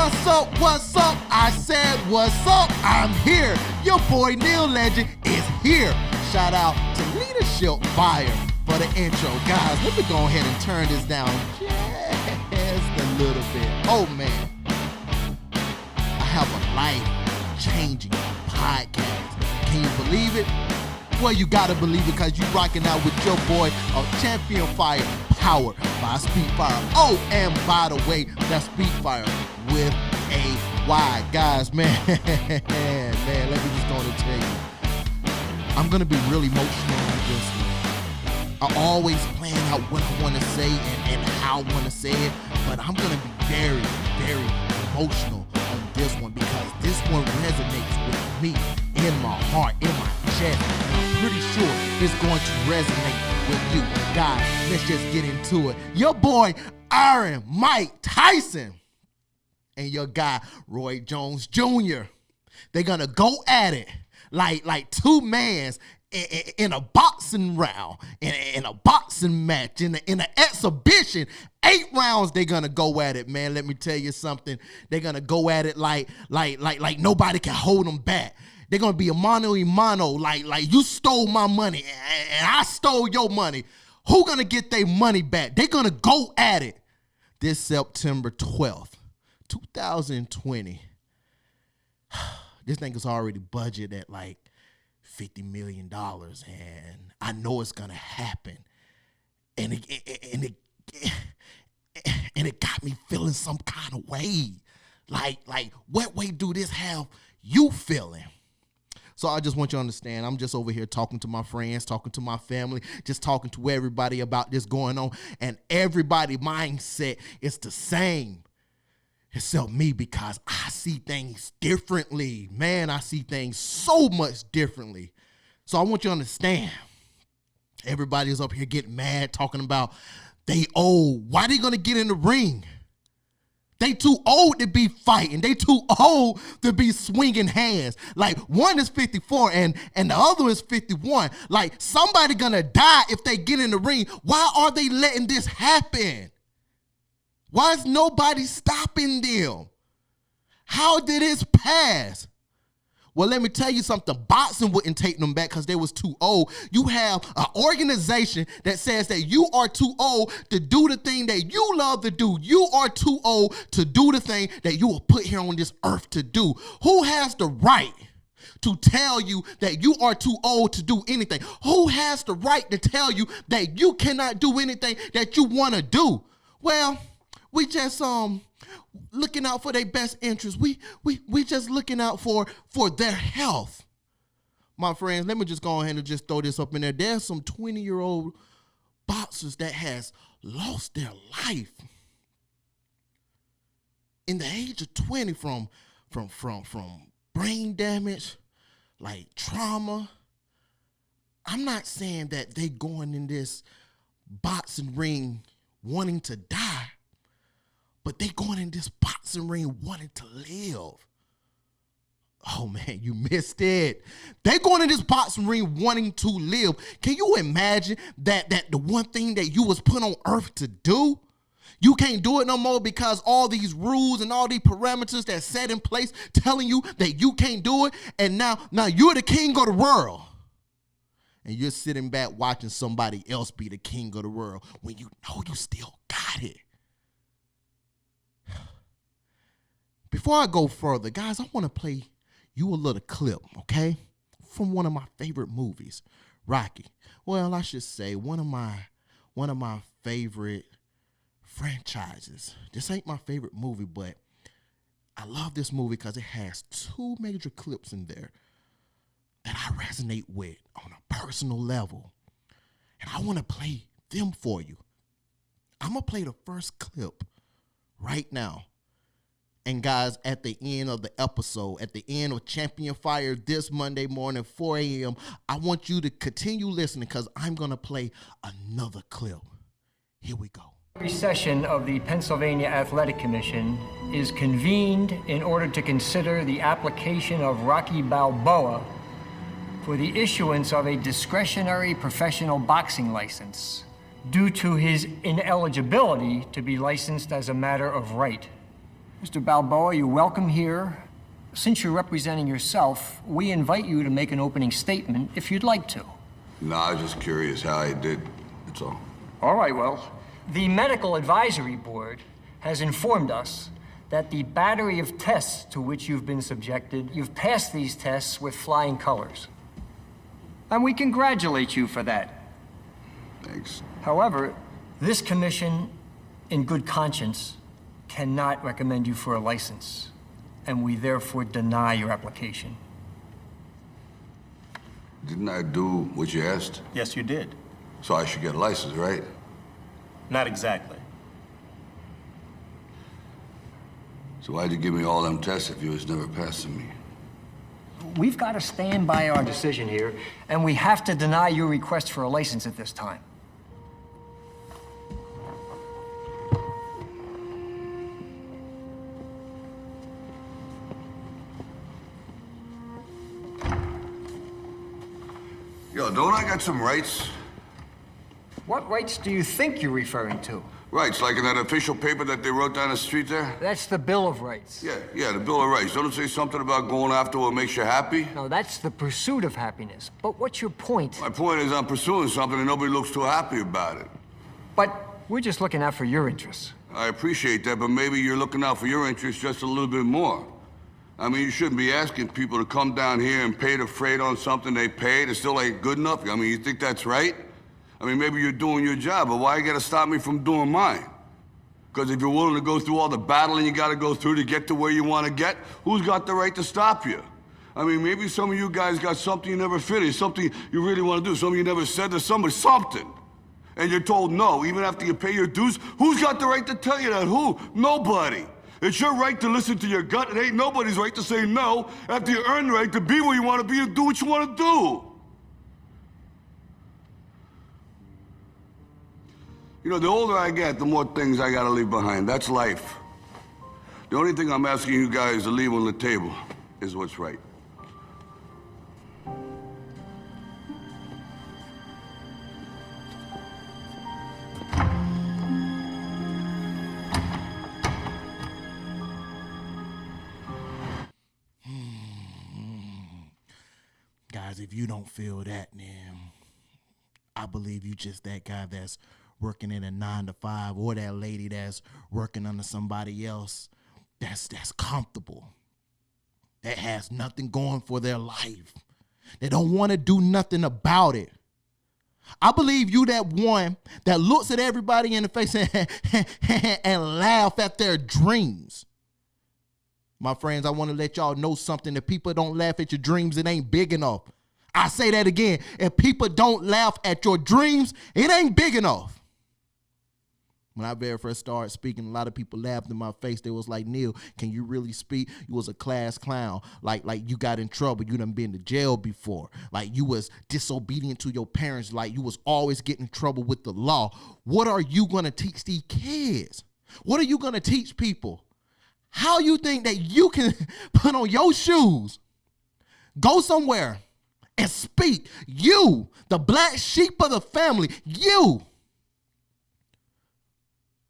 What's up, what's up? I said what's up, I'm here. Your boy Neil Legend is here. Shout out to Leadership Fire for the intro. Guys, let me go ahead and turn this down just a little bit. Oh man, I have a life-changing podcast. Can you believe it? Well, you gotta believe it because you rocking out with your boy of Champion Fire, powered by Speedfire. Oh, and by the way, that's Speedfire with a Y. Guys, man, let me just go and tell you, I'm gonna be really emotional on this one. I always plan out what I want to say and how I want to say it, but I'm gonna be very, very emotional on this one because this one resonates with me in my heart, in my chest, and I'm pretty sure it's going to resonate with you. Guys, let's just get into it. Your boy, Iron Mike Tyson, and your guy, Roy Jones Jr., they're going to go at it like two mans in a boxing round, in a boxing match, in an exhibition. 8 rounds they're gonna go at it, man. Let me tell you something. They're gonna go at it like nobody can hold them back. They're gonna be a mano, like you stole my money and I stole your money. Who gonna get their money back? They're gonna go at it this September 12th, 2020. This thing is already budgeted at like $50 million, and I know it's gonna happen. And it got me feeling some kind of way. Like what way do this have you feeling? So I just want you to understand, I'm just over here talking to my friends, talking to my family, just talking to everybody about this going on, and everybody's mindset is the same except me because I see things differently. Man, I see things so much differently. So I want you to understand, everybody's up here getting mad, talking about they old. Why they gonna get in the ring? They too old to be fighting. They too old to be swinging hands. Like one is 54 and the other is 51. Like somebody gonna die if they get in the ring. Why are they letting this happen? Why is nobody stopping them? How did this pass? Well, let me tell you something. Boxing wouldn't take them back because they was too old. You have an organization that says that you are too old to do the thing that you love to do. You are too old to do the thing that you were put here on this earth to do. Who has the right to tell you that you are too old to do anything? Who has the right to tell you that you cannot do anything that you want to do? Well, we just looking out for their best interests. We just looking out for their health. My friends, let me just go ahead and just throw this up in there. There's some 20-year-old boxers that has lost their life in the age of 20 from brain damage, like trauma. I'm not saying that they going in this boxing ring wanting to die, but they going in this boxing ring wanting to live. Oh man, you missed it. They going in this boxing ring wanting to live. Can you imagine that the one thing that you was put on earth to do, you can't do it no more because all these rules and all these parameters that's set in place telling you that you can't do it, and now you're the king of the world. And you're sitting back watching somebody else be the king of the world when you know you still got it. Before I go further, guys, I want to play you a little clip, okay, from one of my favorite movies, Rocky. Well, I should say one of my favorite franchises. This ain't my favorite movie, but I love this movie because it has 2 major clips in there that I resonate with on a personal level, and I want to play them for you. I'm gonna play the first clip right now. And guys, at the end of the episode, at the end of Champion Fire this Monday morning, 4 a.m., I want you to continue listening because I'm going to play another clip. Here we go. Every session of the Pennsylvania Athletic Commission is convened in order to consider the application of Rocky Balboa for the issuance of a discretionary professional boxing license due to his ineligibility to be licensed as a matter of right. Mr. Balboa, you're welcome here. Since you're representing yourself, we invite you to make an opening statement if you'd like to. No, I was just curious how I did, that's all. All right, well, the Medical Advisory Board has informed us that the battery of tests to which you've been subjected, you've passed these tests with flying colors. And we congratulate you for that. Thanks. However, this commission, in good conscience, cannot recommend you for a license, and we therefore deny your application. Didn't I do what you asked? Yes, you did. So I should get a license, right? Not exactly. So why'd you give me all them tests if you was never passing me? We've got to stand by our decision here, and we have to deny your request for a license at this time. Yo, don't I got some rights? What rights do you think you're referring to? Rights, like in that official paper that they wrote down the street there? That's the Bill of Rights. Yeah, the Bill of Rights. Don't it say something about going after what makes you happy? No, that's the pursuit of happiness. But what's your point? My point is I'm pursuing something and nobody looks too happy about it. But we're just looking out for your interests. I appreciate that, but maybe you're looking out for your interests just a little bit more. I mean, you shouldn't be asking people to come down here and pay the freight on something they paid. It still ain't good enough. I mean, you think that's right? I mean, maybe you're doing your job, but why you gotta stop me from doing mine? Because if you're willing to go through all the battling you gotta go through to get to where you wanna get, who's got the right to stop you? I mean, maybe some of you guys got something you never finished, something you really wanna do, something you never said to somebody, something. And you're told no, even after you pay your dues. Who's got the right to tell you that? Who? Nobody. It's your right to listen to your gut. It ain't nobody's right to say no after you earn the right to be where you want to be and do what you want to do. You know, the older I get, the more things I gotta leave behind. That's life. The only thing I'm asking you guys to leave on the table is what's right. Guys, if you don't feel that, then I believe you just that guy that's working in a 9-to-5, or that lady that's working under somebody else that's comfortable, that has nothing going for their life. They don't want to do nothing about it. I believe you that one that looks at everybody in the face and laugh at their dreams. My friends, I want to let y'all know something. If people don't laugh at your dreams, it ain't big enough. I say that again. If people don't laugh at your dreams, it ain't big enough. When I very first started speaking, a lot of people laughed in my face. They was like, Neil, can you really speak? You was a class clown. Like you got in trouble. You done been to jail before. Like you was disobedient to your parents. Like you was always getting in trouble with the law. What are you going to teach these kids? What are you going to teach people? How you think that you can put on your shoes, go somewhere, and speak? You, the black sheep of the family, you.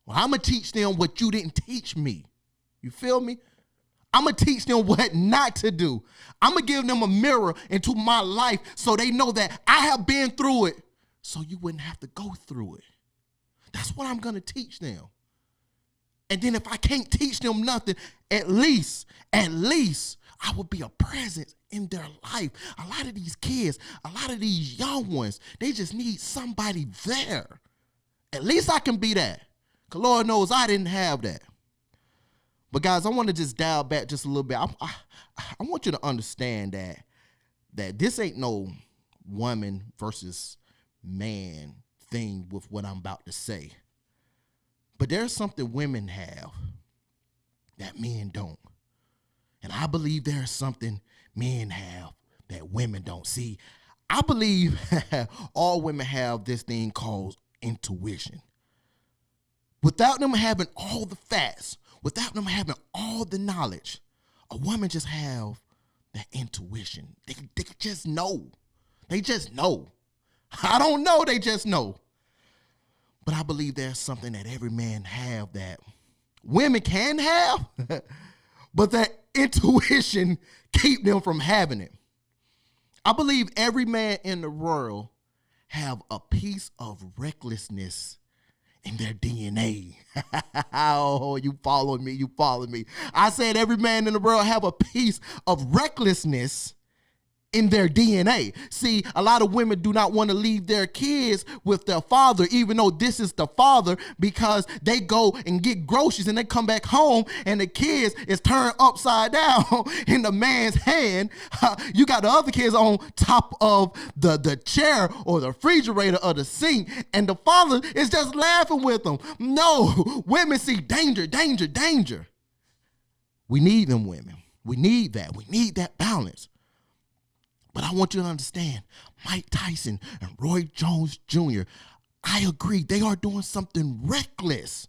Well, I'm going to teach them what you didn't teach me. You feel me? I'm going to teach them what not to do. I'm going to give them a mirror into my life so they know that I have been through it so you wouldn't have to go through it. That's what I'm going to teach them. And then if I can't teach them nothing, at least I will be a presence in their life. A lot of these kids, a lot of these young ones, they just need somebody there. At least I can be that. Because Lord knows I didn't have that. But guys, I want to just dial back just a little bit. I want you to understand that this ain't no woman versus man thing with what I'm about to say. But there's something women have that men don't. And I believe there's something men have that women don't. See, I believe all women have this thing called intuition. Without them having all the facts, without them having all the knowledge, a woman just have that intuition. They just know. They just know. I don't know, they just know. But I believe there's something that every man have that women can have, but that intuition keep them from having it. I believe every man in the world have a piece of recklessness in their DNA. Oh, you follow me, you follow me. I said every man in the world have a piece of recklessness in their DNA. See, a lot of women do not want to leave their kids with their father, even though this is the father, because they go and get groceries and they come back home and the kids is turned upside down in the man's hand. You got the other kids on top of the chair or the refrigerator or the sink, and the father is just laughing with them. No, women see danger, danger, danger. We need them women. We need that. We need that balance. But I want you to understand, Mike Tyson and Roy Jones Jr., I agree, they are doing something reckless.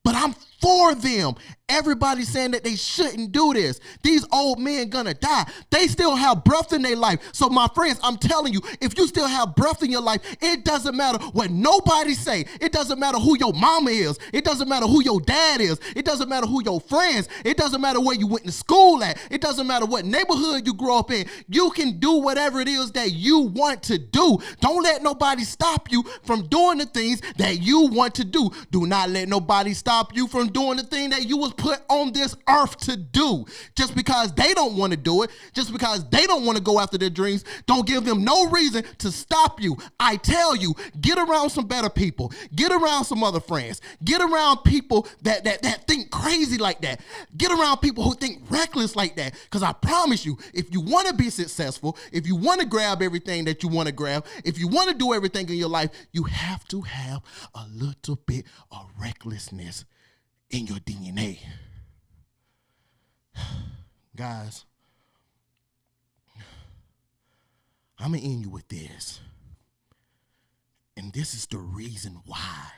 But I'm for them. Everybody's saying that they shouldn't do this. These old men gonna die. They still have breath in their life. So my friends, I'm telling you, if you still have breath in your life, it doesn't matter what nobody say. It doesn't matter who your mama is. It doesn't matter who your dad is. It doesn't matter who your friends. It doesn't matter where you went to school at. It doesn't matter what neighborhood you grew up in. You can do whatever it is that you want to do. Don't let nobody stop you from doing the things that you want to do. Do not let nobody stop you from doing the thing that you was put on this earth to do. Just because they don't want to do it, just because they don't want to go after their dreams, don't give them no reason to stop you. I tell you, get around some better people. Get around some other friends. Get around people that think crazy like that. Get around people who think reckless like that. Because I promise you, if you want to be successful, if you want to grab everything that you want to grab, if you want to do everything in your life, you have to have a little bit of recklessness in your DNA. Guys, I'm going to end you with this. And this is the reason why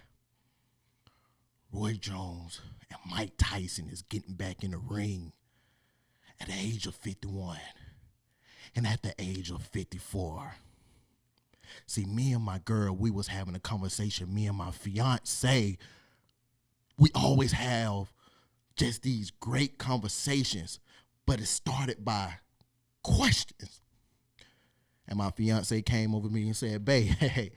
Roy Jones and Mike Tyson is getting back in the ring at the age of 51 and at the age of 54. See, me and my girl, we was having a conversation. Me and my fiance, we always have just these great conversations, but it started by questions. And my fiance came over to me and said, babe, hey,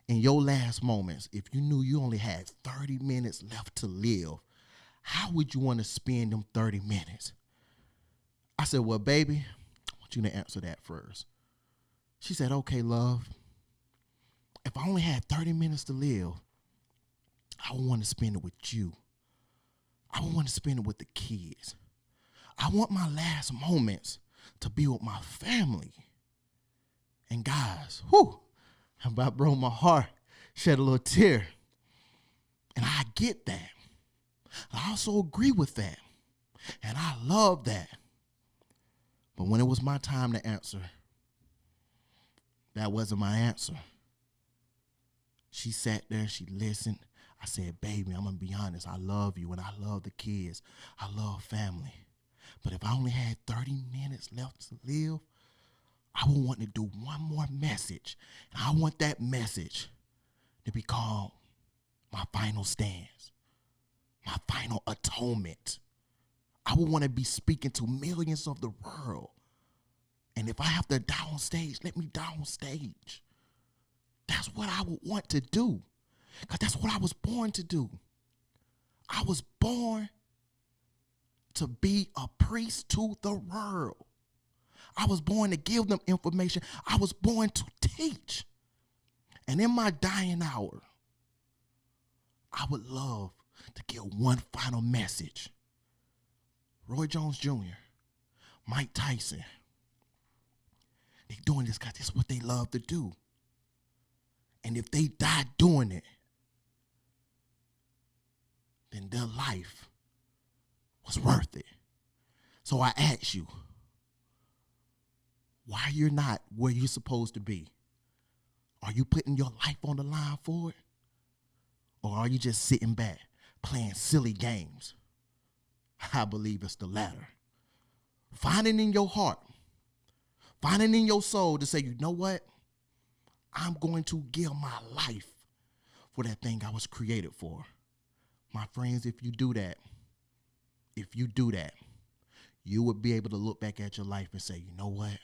in your last moments, if you knew you only had 30 minutes left to live, how would you want to spend them 30 minutes? I said, well, baby, I want you to answer that first. She said, okay, love, if I only had 30 minutes to live, I would want to spend it with you. I would want to spend it with the kids. I want my last moments to be with my family. And guys, about broke my heart, shed a little tear. And I get that. I also agree with that. And I love that. But when it was my time to answer, that wasn't my answer. She sat there, she listened. I said, baby, I'm going to be honest. I love you and I love the kids. I love family. But if I only had 30 minutes left to live, I would want to do one more message. And I want that message to be called my final stance, my final atonement. I would want to be speaking to millions of the world. And if I have to die on stage, let me die on stage. That's what I would want to do. Because that's what I was born to do. I was born to be a priest to the world. I was born to give them information. I was born to teach. And in my dying hour, I would love to give one final message. Roy Jones Jr., Mike Tyson, they're doing this because this is what they love to do. And if they die doing it, then their life was worth it. So I ask you, why you're not where you're supposed to be? Are you putting your life on the line for it? Or are you just sitting back playing silly games? I believe it's the latter. Find it in your heart. Find it in your soul to say, you know what? I'm going to give my life for that thing I was created for. My friends, if you do that, you would be able to look back at your life and say, you know what?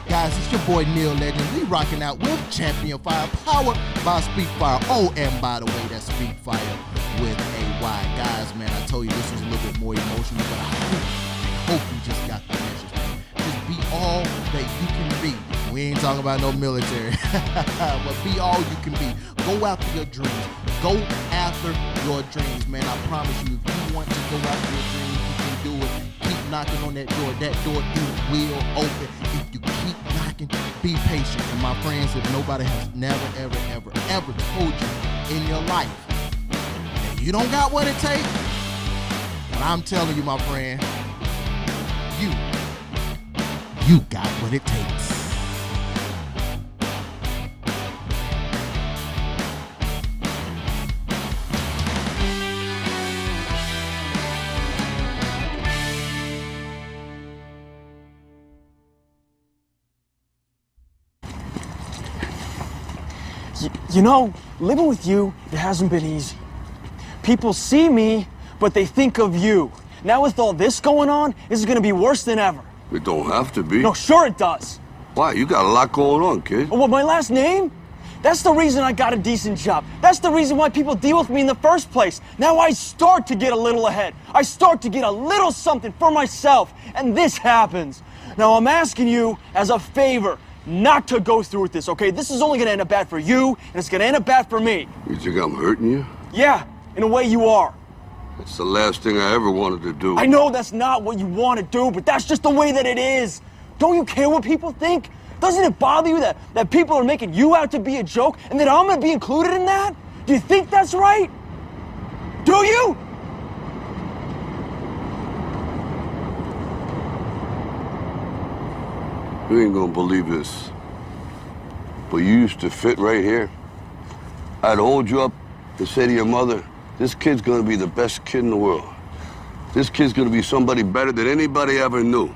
Guys, it's your boy Neil Legend. We rocking out with Champion Fire, powered by Speakfire. Oh, and by the way, that's Speakfire with a Y. Guys, man, I told you this was a little bit more emotional, but I hope you just got the message, man. Just be all that you can be. We ain't talking about no military, but be all you can be. Go after your dreams. Go after your dreams, man. I promise you, if you want to go after your dreams, you can do it. Keep knocking on that door. That door it will open. If you keep knocking, be patient. And my friends, if nobody has never, ever, ever, ever told you in your life that you don't got what it takes, but I'm telling you, my friend, you got what it takes. You know, living with you, it hasn't been easy. People see me, but they think of you. Now with all this going on, this is gonna be worse than ever. It don't have to be. No, sure it does. Why? You got a lot going on, kid. What, my last name? That's the reason I got a decent job. That's the reason why people deal with me in the first place. Now I start to get a little ahead. I start to get a little something for myself, and this happens. Now I'm asking you as a favor, not to go through with this, okay? This is only gonna end up bad for you, and it's gonna end up bad for me. You think I'm hurting you? Yeah, in a way you are. That's the last thing I ever wanted to do. I know that's not what you want to do, but that's just the way that it is. Don't you care what people think? Doesn't it bother you that people are making you out to be a joke, and that I'm gonna be included in that? Do you think that's right? Do you? You ain't gonna believe this, but you used to fit right here. I'd hold you up and say to your mother, this kid's gonna be the best kid in the world. This kid's gonna be somebody better than anybody ever knew.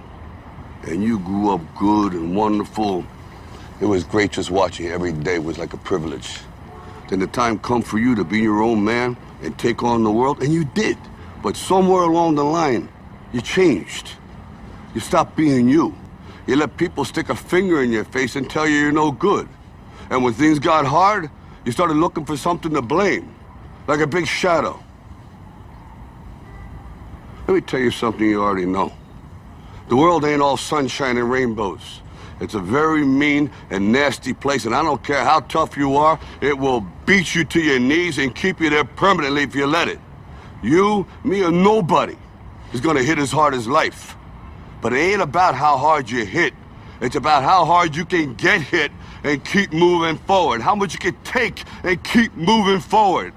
And you grew up good and wonderful. It was great just watching you every day. It was like a privilege. Then the time come for you to be your own man and take on the world, and you did. But somewhere along the line, you changed. You stopped being you. You let people stick a finger in your face and tell you you're no good. And when things got hard, you started looking for something to blame, like a big shadow. Let me tell you something you already know. The world ain't all sunshine and rainbows. It's a very mean and nasty place, and I don't care how tough you are, it will beat you to your knees and keep you there permanently if you let it. You, me, or nobody is gonna hit as hard as life. But it ain't about how hard you hit. It's about how hard you can get hit and keep moving forward. How much you can take and keep moving forward.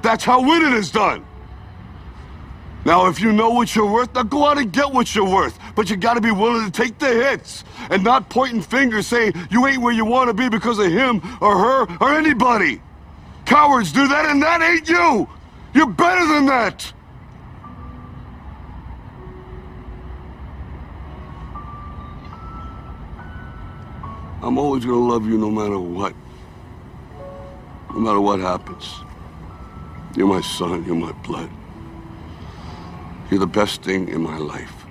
That's how winning is done. Now, if you know what you're worth, now go out and get what you're worth. But you gotta be willing to take the hits and not pointing fingers saying you ain't where you wanna be because of him or her or anybody. Cowards do that, and that ain't you. You're better than that. I'm always gonna love you no matter what. No matter what happens. You're my son, you're my blood. You're the best thing in my life.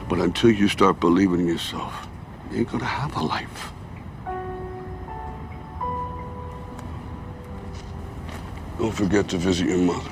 But until you start believing in yourself, you ain't gonna have a life. Don't forget to visit your mother.